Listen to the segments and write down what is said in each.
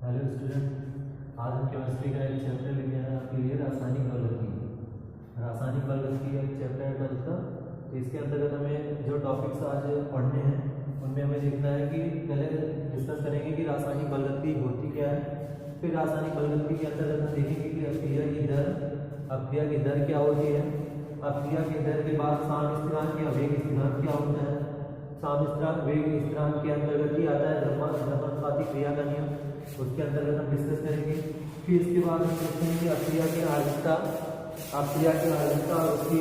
Hello student, आज हम chemistry का एक चैप्टर लेके आए हैं आपके लिए रासायनिक बलगति। रासायनिक बलगति की एक चैप्टर है 12th का। तो इसके अंतर्गत हमें जो टॉपिक्स आज पढ़ने हैं उनमें हमें देखना है कि पहले डिस्कस करेंगे कि रासायनिक बलगति होती क्या है। फिर रासायनिक बलगति के अंतर्गत हम देखेंगे कि अपक्रिया की दर क्या होती है। अपक्रिया की दर के बाद सामस्थिरांक या वेग स्थिरांक क्या होता है। सामस्थिरांक वेग स्थिरांक के अंतर्गत ही आता है द्रव्यमानुपाती क्रिया का नियम, उसके अंतर्गत हम डिस्कस करेंगे। फिर इसके बाद हम देखते हैं कि अपक्रिया की आर्द्रता और उसकी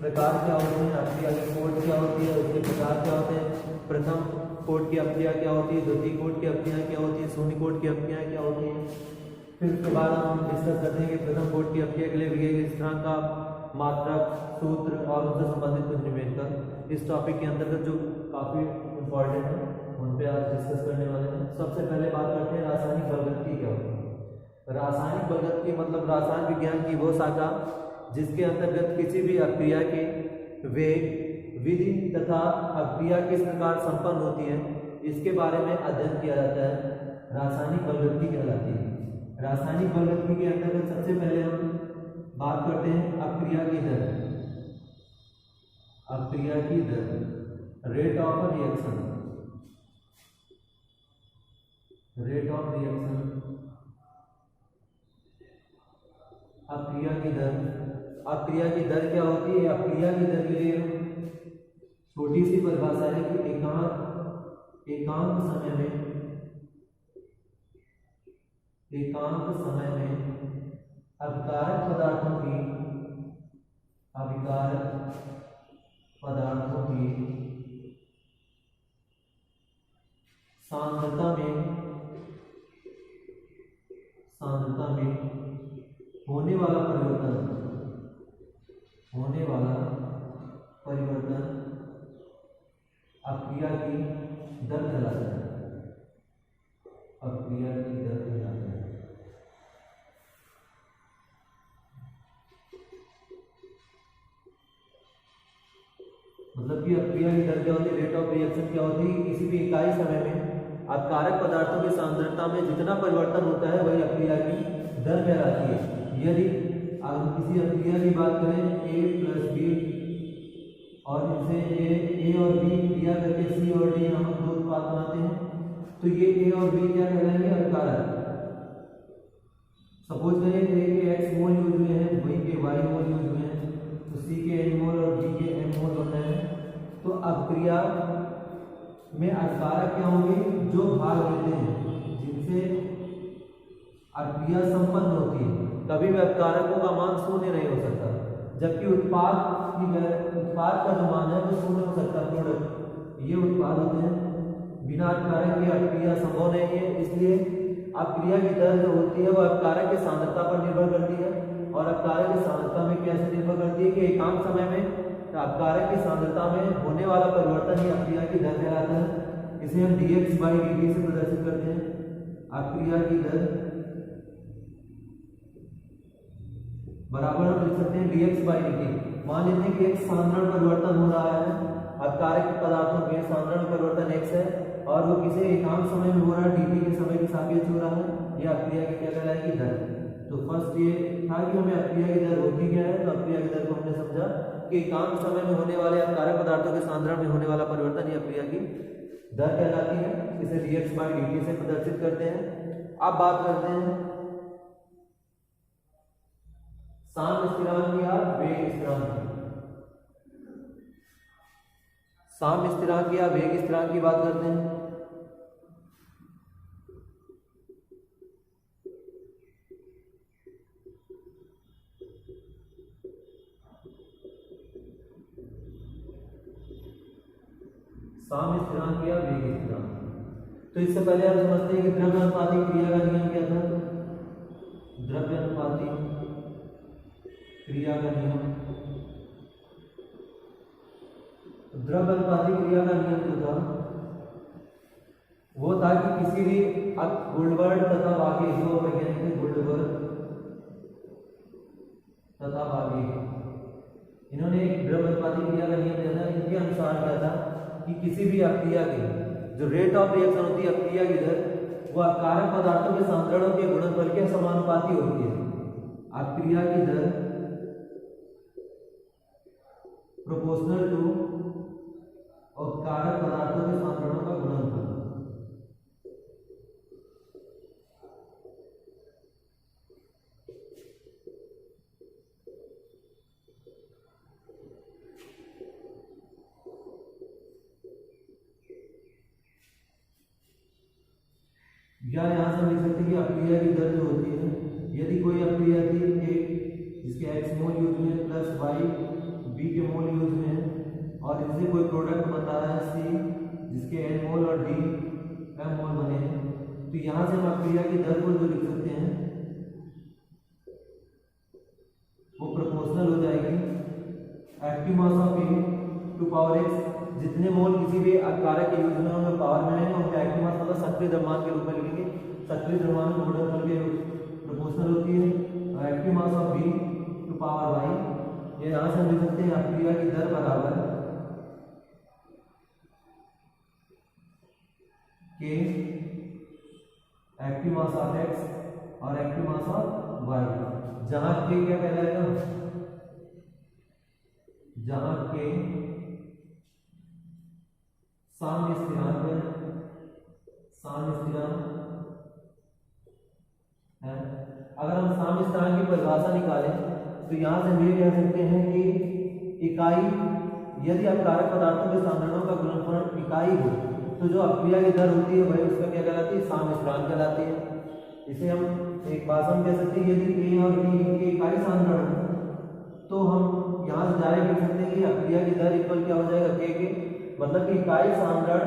प्रकार क्या होते हैं। अपक्रिया की कोट क्या होती है, उसके प्रकार क्या होते हैं। प्रथम कोट की अपक्रिया क्या होती है, द्वितीय कोट की अपक्रिया क्या होती है, शून्य कोट की अपक्रिया क्या होती है। फिर उसके बाद हम डिस्कस करते हैं कि प्रथम कोट की अपक्रिया के लिए वेग स्थिरांक का मात्रक, सूत्र और उनसे संबंधित कुछ निवेदन इस टॉपिक के अंतर्गत जो काफी इंपॉर्टेंट है उन पे आज डिस्कस करने वाले हैं। सबसे पहले बात करते हैं रासायनिक बलगति क्या होती है। रासायनिक बलगति मतलब रसायन विज्ञान की वो शाखा जिसके अंतर्गत किसी भी अपक्रिया के वेग, विधि तथा अपक्रिया किस प्रकार संपन्न होती है इसके बारे में अध्ययन किया जाता है, रासायनिक बलगति कहलाती है। रासायनिक बलगति के अंतर्गत सबसे पहले हम बात करते हैं अपक्रिया की दर। अपक्रिया की दर, rate of reaction. Rate of reaction, अपक्रिया की दर। अपक्रिया की दर क्या होती है। अपक्रिया की दर के लिए छोटी सी परिभाषा है कि एकांक समय में अभिकारक पदार्थों की सांद्रता में होने वाला परिवर्तन अपक्रिया की दर कहलाता है। अपक्रिया की दर कहलाता है। मतलब कि अपक्रिया की दर क्या होती है, रेट ऑफ रिएक्शन क्या होती है। किसी भी इकाई समय में अपकारक पदार्थों की सांद्रता में जितना परिवर्तन होता है वही अपक्रिया की दर कहलाती है। यदि हम किसी अपक्रिया की बात करें A + B और इनसे A और B क्रिया करके C और D हम दो उत्पाद बनाते हैं तो ये A और B क्या कहलाएंगे, अपकारक। सपोज करें A के X मोल यूज हुए हैं, B के Y मोल यूज हुए हैं, तो C के N मोल और D के M मोल होता है। तो अपक्रिया में अपकारक क्या होंगे, जो भाग लेते हैं जिनसे अपक्रिया संपन्न होती है। कभी भी अपकारकों का मान शून्य नहीं हो सकता, जबकि उत्पाद का जो मान है वो शून्य हो सकता है। प्रोडक्ट ये उत्पाद होते हैं, बिना अपकारक के अपक्रिया संभव नहीं है। इसलिए अपक्रिया की दर जो होती है वो अपकारक की सांद्रता पर निर्भर करती है। और अपकारक की सांद्रता में कैसे निर्भर करती है कि एकांक समय में अपकारक की सांद्रता में होने वाला परिवर्तन ही अपक्रिया की दर कहलाता है। इसे हम dx/dt से प्रदर्शित करते हैं। अपक्रिया की दर बराबर हम लिख सकते हैं dx/dt। मान लेते हैं कि एक सांद्रण परिवर्तन हो रहा है, अपकारक पदार्थों में सांद्रण परिवर्तन x है और वो किसी एकांक समय में हो रहा है, dt के समय के सापेक्ष हो रहा है। यह अपक्रिया की क्या कहलाएगी, दर। तो फर्स्ट ये था कि हमें अपक्रिया की दर होती क्या है। तो अपक्रिया की दर को हमने समझा कि एकांक समय में होने वाले अपकारक पदार्थों के सांद्रण में होने वाला परिवर्तन ही अपक्रिया की दर कहलाती है। इसे dx/dt से प्रदर्शित करते हैं। अब बात करते हैं साम्य या वेग स्थिरांक। साम्य स्थिरांक या वेग स्थिरांक की बात करते हैं। साम्य स्थिरांक या वेग स्थिरांक। तो इससे पहले हम समझते हैं कि द्रव्यानुपाती क्रिया का नियम क्या था। द्रव्यानुपाती क्रिया का नियम, द्रव्यानुपाती क्रिया का नियम जो था वो था कि किसी भी गुल्डबर्ग तथा बाकी जो वैज्ञानिक थे, गुल्डबर्ग तथा बाकी, इन्होंने एक द्रव्यानुपाती क्रिया का नियम दिया था। इनके अनुसार क्या था कि किसी भी अपक्रिया की जो रेट ऑफ रिएक्शन होती है, अपक्रिया की दर, वह कारक पदार्थों के सांद्रणों के गुणनफल के समानुपाती होती है। अक्रिया की दर प्रोपोर्शनल टू और कारक पदार्थों के सांद्रणों का गुणनफल। या यहाँ से हम लिख सकते हैं कि अक्रिया की दर जो होती है, यदि कोई अक्रिया थी एक जिसके x मोल यूज में प्लस y b के मोल यूज में है और इससे कोई प्रोडक्ट बता है c जिसके n मोल और d m मोल बने हैं, तो यहाँ से हम अक्रिया की दर को जो लिख सकते हैं वो प्रोपोर्शनल हो जाएगी active mass of a to power x। जितने मोल किसी भी कारक के यूज में उनमें पावर में है उनका एक्टिव मास मतलब सक्रिय द्रव्यमान के रूप में लिखेंगे। सक्रिय द्रव्यमान में गुणनफल के प्रोपोर्शनल होती है और active mass of b to power y। ये यहाँ से हम लिख सकते हैं अक्रिया की दर बराबर k active mass of x और एक्टिव मास ऑफ y, जहां k क्या कहलाएगा, जहां k साम्य स्थिरांक है, साम्य स्थिरांक है। अगर हम साम्य स्थिरांक की परिभाषा निकालें तो यहां से हम ये कह सकते हैं कि इकाई, यदि आप कारक पदार्थों के सांद्रणों का गुणनफल इकाई हो तो जो अक्रिया की दर होती है वही उसका क्या कहलाती है, साम्य स्थिरांक कहलाती है। इसे हम एक भाषा में कह सकते हैं यदि k और d के इकाई सांद्रण हो तो हम यहाँ से डायरेक्ट लिख सकते हैं कि अक्रिया की दर इक्वल क्या हो जाएगा k के, मतलब कि इकाई सांद्रण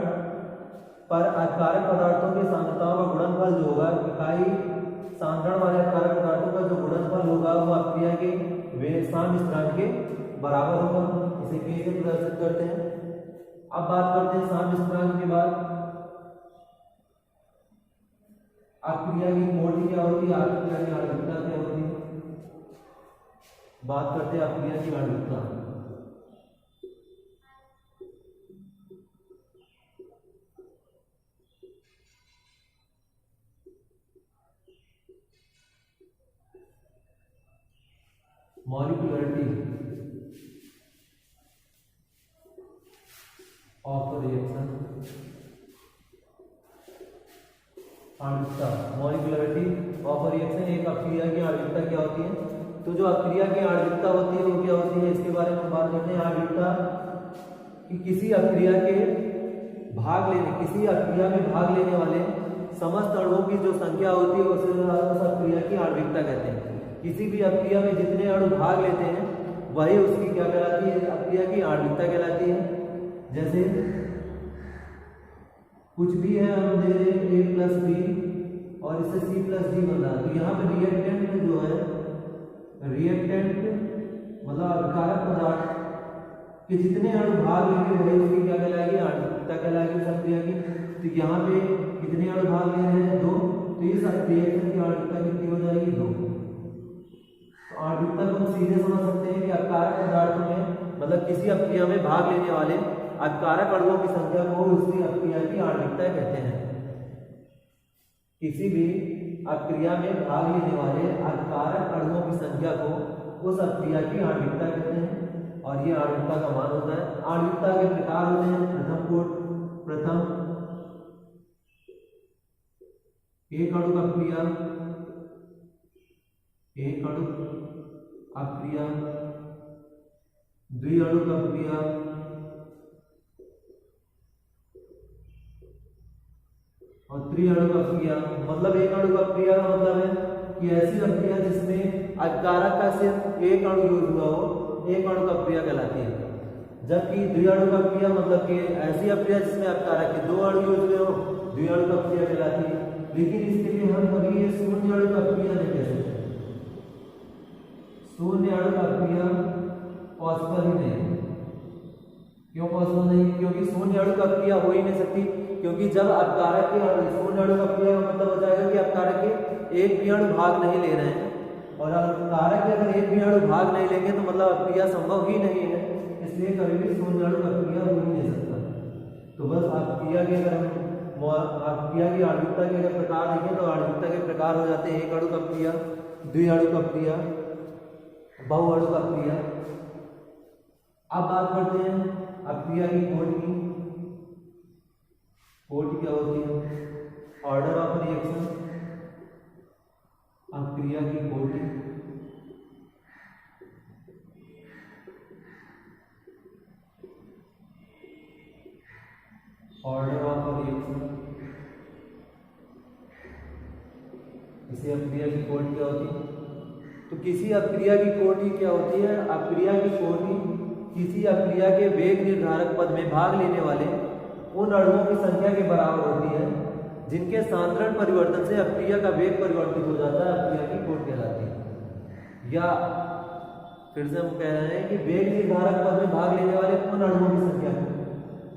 पर कारक पदार्थों के सांद्रताओं का गुणनफल जो होगा, इकाई सांद्रण वाले कारक पदार्थों का जो गुणनफल होगा वो अक्रिया के साम्य स्थिरांक के बराबर होगा। इसे k से प्रदर्शित करते हैं। अब बात करते हैं साम्य स्थिरांक के बाद अक्रिया की मोटी क्या होती है, अक्रिया की आणविकता क्या होती है। बात करते हैं अक्रिया की आणविकता। मॉलिक्यूलरिटी ऑफ रिएक्शन, आणविकता। मॉलिक्यूलरिटी ऑफ रिएक्शन एक अक्रिया की आणविकता क्या होती है, तो जो अक्रिया की आणविकता होती है वो क्या होती है, इसके बारे में बात करते हैं। आणविकता कि किसी अक्रिया के भाग लेने, किसी अक्रिया में भाग लेने वाले समस्त अणुओं की जो संख्या होती है उस अक्रिया की आणविकता कहते हैं। किसी भी अक्रिया में जितने अणु भाग लेते हैं वही उसकी क्या कहलाती है, अक्रिया की आणविकता कहलाती है। जैसे कुछ भी है, हम दे रहे हैं a प्लस बी और इससे c प्लस डी बन रहा है, तो यहाँ पे रिएक्टेंट जो है, रिएक्टेंट मतलब अभिकारक पदार्थ के जितने अणु भाग लेंगे वही उसकी क्या कहलाएगी, आणविकता कहलाएगी उस अक्रिया की। तो यहाँ पे कितने अणु भाग ले रहे हैं, 2, तो इस रिएक्शन की आणविकता कितनी हो जाएगी, 2। तो आणविकता को हम सीधे समझ सकते हैं कि अभिकारक पदार्थों में मतलब किसी अक्रिया में भाग लेने वाले अभिकारक अणुओं की संख्या को उसकी अक्रिया की आणविकता कहते हैं। किसी भी अक्रिया में भाग लेने वाले अभिकारक अणुओं की संख्या को उस अक्रिया की आणविकता कहते हैं और ये आणविकता का मान होता है। आणविकता के प्रकार होते हैं, प्रथम एक अणु अक्रिया, एक अणु अक्रिया, द्विअणु अक्रिया, और त्रिअणु अक्रिया। मतलब एक अणु अक्रिया का मतलब है कि ऐसी अक्रिया जिसमें अभिकारक का सिर्फ एक अणु यूज हुआ हो, एक अणु अक्रिया कहलाती है। जबकि द्विअणु अक्रिया मतलब कि ऐसी अक्रिया जिसमें अभिकारक के 2 अणु यूज हुए हो, द्विअणु अक्रिया कहलाती है। लेकिन इसके लिए हम कभी ये शून्य अणु अक्रिया नहीं कह सकते। शून्य अणु अक्रिया पॉसिबल ही नहीं। क्यों पॉसिबल नहीं? क्योंकि शून्य अणु अक्रिया हो ही नहीं सकती, क्योंकि जब अभिकारक के शून्य अणु अक्रिया का मतलब हो जाएगा कि अभिकारक के एक भी अणु भाग नहीं ले रहे हैं, और अभिकारक के अगर एक भी अणु भाग नहीं लेंगे तो मतलब अक्रिया संभव ही नहीं है। इसलिए कभी भी शून्य अणु अक्रिया हो ही नहीं सकता। तो बस अक्रिया की अगर हम क्रिया की आणविकता के अगर प्रकार देखें तो आणविकता के प्रकार हो जाते हैं एक अणु अपक्रिया, द्विअणु अपक्रिया, बहुअणु अपक्रिया। अब बात करते हैं अपक्रिया की कोटि की। कोटि क्या होती है? Order of reaction. अपक्रिया की कोटि ऑर्डर ऑफ रिएक्शन। इसे अपक्रिया की कोटि क्या होती है? तो किसी अपक्रिया की कोटि क्या होती है? अपक्रिया की कोटि किसी अपक्रिया के वेग निर्धारक पद में भाग लेने वाले उन अणुओं की संख्या के बराबर होती है जिनके सांद्रण परिवर्तन से अपक्रिया का वेग परिवर्तित हो जाता है। अपक्रिया की कोटि कहलाती है। या फिर से हम कह रहे हैं कि वेग निर्धारक पद में भाग लेने वाले उन अणुओं की संख्या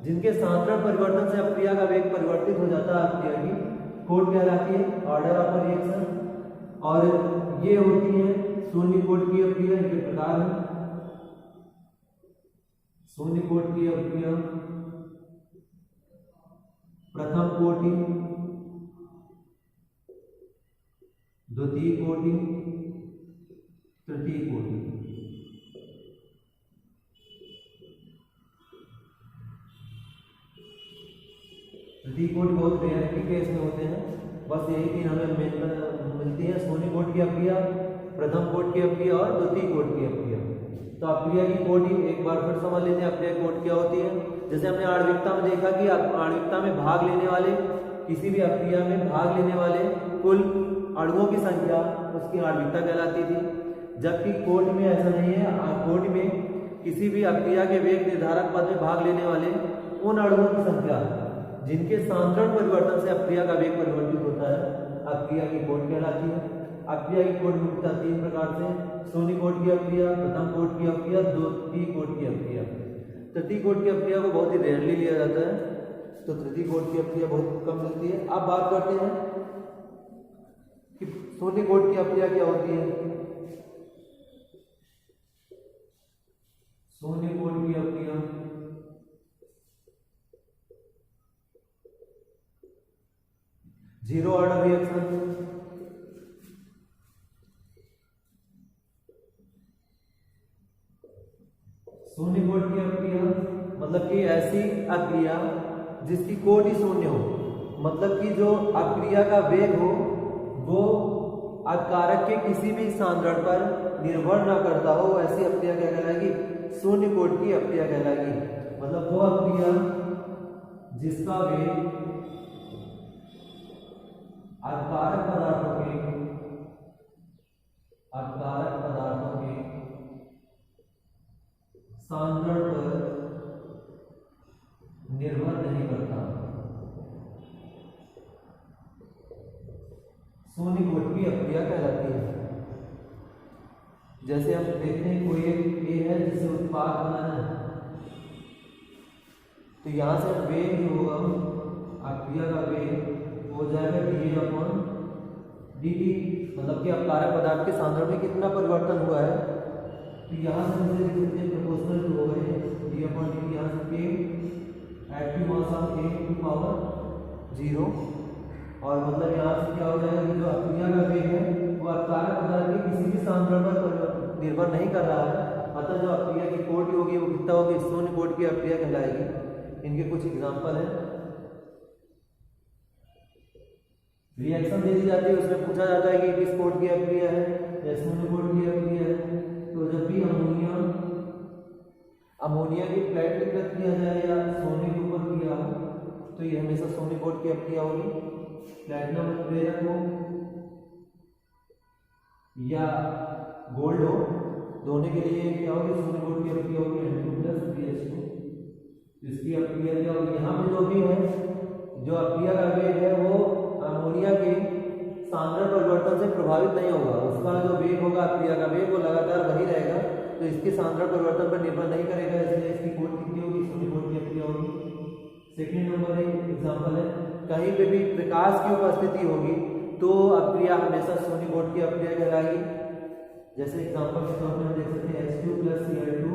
जिनके सांद्रण परिवर्तन से अपक्रिया का वेग परिवर्तित हो जाता है, अपक्रिया की कोटि कहलाती है, ऑर्डर ऑफ रिएक्शन। और ये होती है शून्य कोटि की अपक्रिया। इनके प्रकार है शून्य कोटि की अपक्रिया, प्रथम कोटि, द्वितीय कोटि, तृतीय कोटि। तृतीय कोटि बहुत रेयरिटी केस में होते हैं, बस यही तीन हमें मिलती है, शून्य कोटि की अपक्रिया, प्रथम कोटि की अपक्रिया और द्वितीय कोटि की अपक्रिया। तो अपक्रिया की कोटि एक बार फिर समझ लेते हैं अपक्रिया की कोटि क्या होती है। जैसे हमने आणविकता में देखा कि आणविकता में भाग लेने वाले, किसी भी अपक्रिया में भाग लेने वाले कुल अणुओं की संख्या उसकी आणविकता कहलाती थी, जबकि कोटि में ऐसा नहीं है। कोटि में किसी भी अपक्रिया के वेग निर्धारक पद में भाग लेने वाले उन अणुओं की संख्या जिनके सांद्रण परिवर्तन से अपक्रिया का वेग परिवर्तित होता है, अपक्रिया की कोटि कहलाती है। अपक्रिया की कोटि मुख्यतः तीन प्रकार से, शून्य कोटि की अपक्रिया, प्रथम कोटि की अपक्रिया, द्वितीय कोटि की अपक्रिया। तृतीय कोटि की अपक्रिया को बहुत ही रेयरली लिया जाता है, तो तृतीय कोटि की अपक्रिया बहुत कम मिलती है। अब बात करते हैं कि शून्य कोटि की अपक्रिया क्या होती है। शून्य कोटि की अपक्रिया जीरो ऑर्डर रिएक्शन। शून्य कोटि की अपक्रिया मतलब कि ऐसी अपक्रिया जिसकी कोटि शून्य हो, मतलब कि जो अपक्रिया का वेग हो वो अपकारक के किसी भी सांद्रण पर निर्भर ना करता हो, ऐसी अपक्रिया क्या कहलाएगी? शून्य कोटि की अपक्रिया कहलाएगी। मतलब वो अपक्रिया जिसका वेग अपकारक पदार्थों के सांद्रण पर निर्भर नहीं करता, शून्य कोटि की अपक्रिया कहलाती है। जैसे हम देखते हैं कोई एक ए है जिसे उत्पाद बनाना है, तो यहां से वेग जो होगा अपक्रिया का वेग हो जाएगा dA/dt, मतलब कि अपकारक पदार्थ के सांद्रण में कितना परिवर्तन हुआ है। तो यहाँ से मुझे लिख सकते हैं प्रोपोर्शनल टू हो गए dA/dt, यहाँ से K active mass of A to power 0, और मतलब यहाँ से क्या हो जाएगा कि जो अपक्रिया का वेग है वो अपकारक पदार्थ के किसी भी सांद्रण पर निर्भर नहीं कर रहा है, अतः जो अपक्रिया की कोटि होगी वो कितना होगी? शून्य कोटि की अपक्रिया कहलाएगी। इनके कुछ एग्जाम्पल हैं। रिएक्शन दे दी जाती है, उसमें पूछा जाता है कि किस कोटि की अपक्रिया है या शून्य कोटि की अपक्रिया है। तो जब भी अमोनिया की प्लेटलिंग किया जाए या सोने के ऊपर किया हो तो ये हमेशा शून्य कोटि की अपक्रिया होगी। प्लैटिनम उत्प्रेरक हो या गोल्ड हो, दोनों के लिए क्या होगी? शून्य कोटि की अपक्रिया होगी, N2+3H2। इसकी अपक्रिया क्या होगी? यहाँ पे जो भी है, जो अपक्रिया का वेग है वो अमोनिया के सांद्रण परिवर्तन से प्रभावित नहीं होगा, उसका जो वेग होगा अपक्रिया का वेग वो लगातार वही रहेगा, तो इसके सांद्रण परिवर्तन पर निर्भर नहीं करेगा, इसलिए इसकी कोटि कितनी होगी? शून्य कोटि की अपक्रिया होगी। सेकंड नंबर एग्जांपल है, कहीं पे भी प्रकाश की उपस्थिति होगी तो अपक्रिया हमेशा शून्य कोटि की अपक्रिया कहलाएगी। जैसे एग्जांपल के तौर पर हम देख सकते हैं H2+Cl2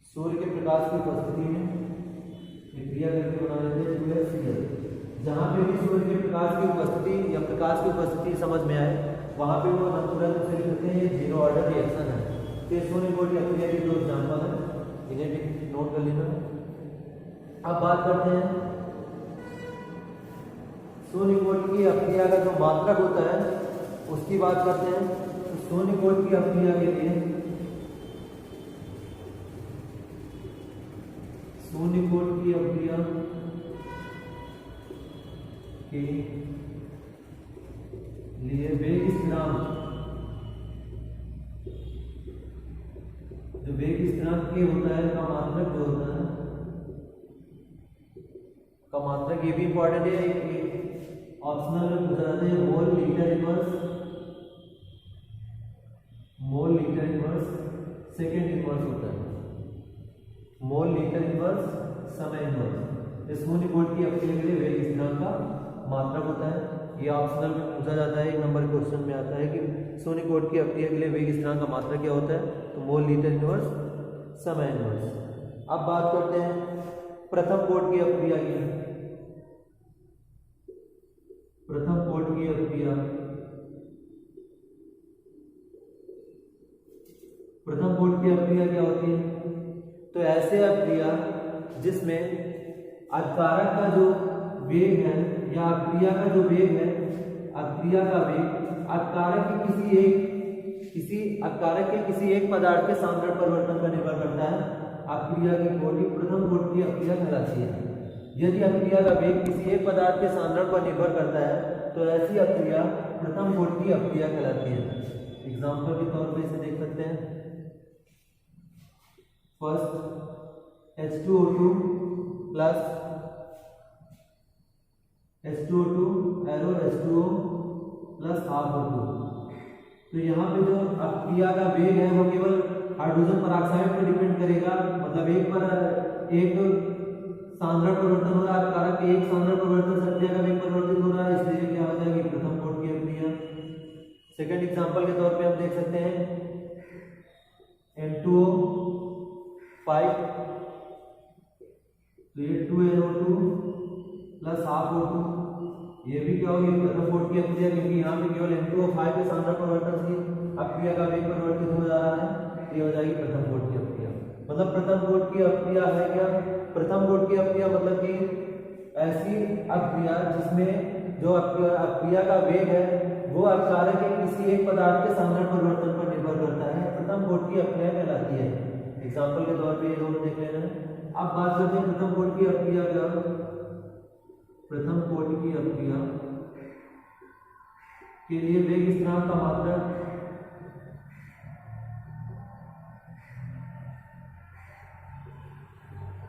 सूर्य के प्रकाश की उपस्थिति में ये क्रिया करके बना लेते हैं 2HCl। जहाँ पे भी सूर्य के प्रकाश की उपस्थिति या प्रकाश की उपस्थिति समझ में आए वहाँ पे वो तुरंत से लिख देते हैं ये जीरो ऑर्डर रिएक्शन है। तो ये सोनी कोट की अक्रिया के दो एग्जाम्पल है, इन्हें भी नोट कर लेना। अब बात करते हैं सोनी कोट की अक्रिया का जो मात्रक होता है उसकी बात करते हैं। तो सोनी कोट की अक्रिया के लिए सोनी कोट की अक्रिया के लिए वेग स्थिरांक, जो वेग स्थिरांक के होता है का मात्रक जो होता है का मात्रक, ये भी इंपॉर्टेंट है, ऑप्शनल में पूछा जाता है। Mole litre inverse second inverse होता है। मोल लीटर इनवर्स समय इनवर्स सोनी कोट की अक्रिया के लिए वेग स्थिरांक का मात्रक होता है। ये ऑप्शनल में पूछा जाता है, एक नंबर क्वेश्चन में आता है कि सोनी कोट की अक्रिया के लिए वेग स्थिरांक का मात्रक क्या होता है, तो मोल लीटर इनवर्स समय इनवर्स। अब बात करते हैं प्रथम कोट की अक्रिया की। प्रथम कोट की अक्रिया, प्रथम कोट की अक्रिया क्या होती है, तो ऐसे अक्रिया जिसमें अकारक का जो वेग है या अक्रिया का जो वेग है, अक्रिया का वेग अकारक के किसी एक पदार्थ के सांद्रण परिवर्तन पर निर्भर करता है, अक्रिया की कोटि प्रथम कोट की अक्रिया कहलाती है। यदि अक्रिया का वेग किसी एक पदार्थ के सांद्रण पर निर्भर करता है तो ऐसी अक्रिया प्रथम कोट की अक्रिया कहलाती है। एग्जाम्पल के तौर पर इसे देख सकते हैं। First H2O2 plus H2O2 arrow H2O plus half O2। तो यहाँ पे जो अक्रिया का वेग है वो केवल हाइड्रोजन पेरोक्साइड पर डिपेंड करेगा, मतलब एक सांद्रण परिवर्तन हो रहा है, कारक के एक सांद्रण परिवर्तन से अक्रिया का वेग परिवर्तित हो रहा है, इसलिए क्या हो जाएगी प्रथम कोट की अक्रिया। सेकंड एग्जांपल के तौर पे हम देख सकते हैं N2O5, तो ये 2NO2 प्लस हाफ O2, ये भी क्या होगी प्रथम कोट की अक्रिया, क्योंकि यहाँ पे केवल N2O5 के सांद्रण परिवर्तन से अक्रिया का वेग परिवर्तित हो जा रहा है, ये हो जाएगी प्रथम कोट की अक्रिया। मतलब प्रथम कोट की अक्रिया है क्या, प्रथम कोट की अक्रिया मतलब कि ऐसी अक्रिया जिसमें जो अक्रिया का वेग है वो अकारक के किसी एक पदार्थ के सांद्रण परिवर्तन पर निर्भर करता है, प्रथम कोट की अक्रिया कहलाती है। एग्जाम्पल के तौर पे ये दोनों देख लेना है। अब बात करते हैं प्रथम कोट की अक्रिया का। प्रथम कोट की अक्रिया के लिए वेग स्थिरांक का मात्रक,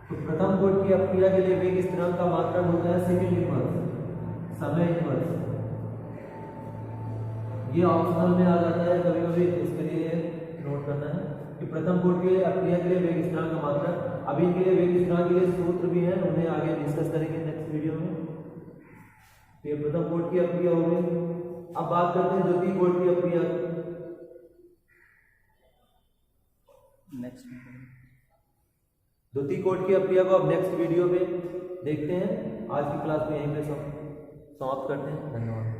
तो प्रथम कोट की अक्रिया के लिए वेग स्थिरांक का मात्रक होता है सेकंड इनवर्स समय इनवर्स। ये ऑप्शनल में आ जाता है कभी कभी, इसके लिए नोट करना है कि प्रथम कोट की अक्रिया के लिए वेग स्थिरांक का मात्रक। अभी इनके लिए वेग स्थिरांक के लिए सूत्र भी है, उन्हें आगे डिस्कस करेंगे नेक्स्ट वीडियो में। ये प्रथम कोट की अक्रिया हो गई। अब बात करते हैं द्वितीय कोट की अक्रिया। द्वितीय कोट की अक्रिया को अब नेक्स्ट वीडियो में देखते हैं। आज की क्लास को यहीं पे समाप्त करते हैं। धन्यवाद।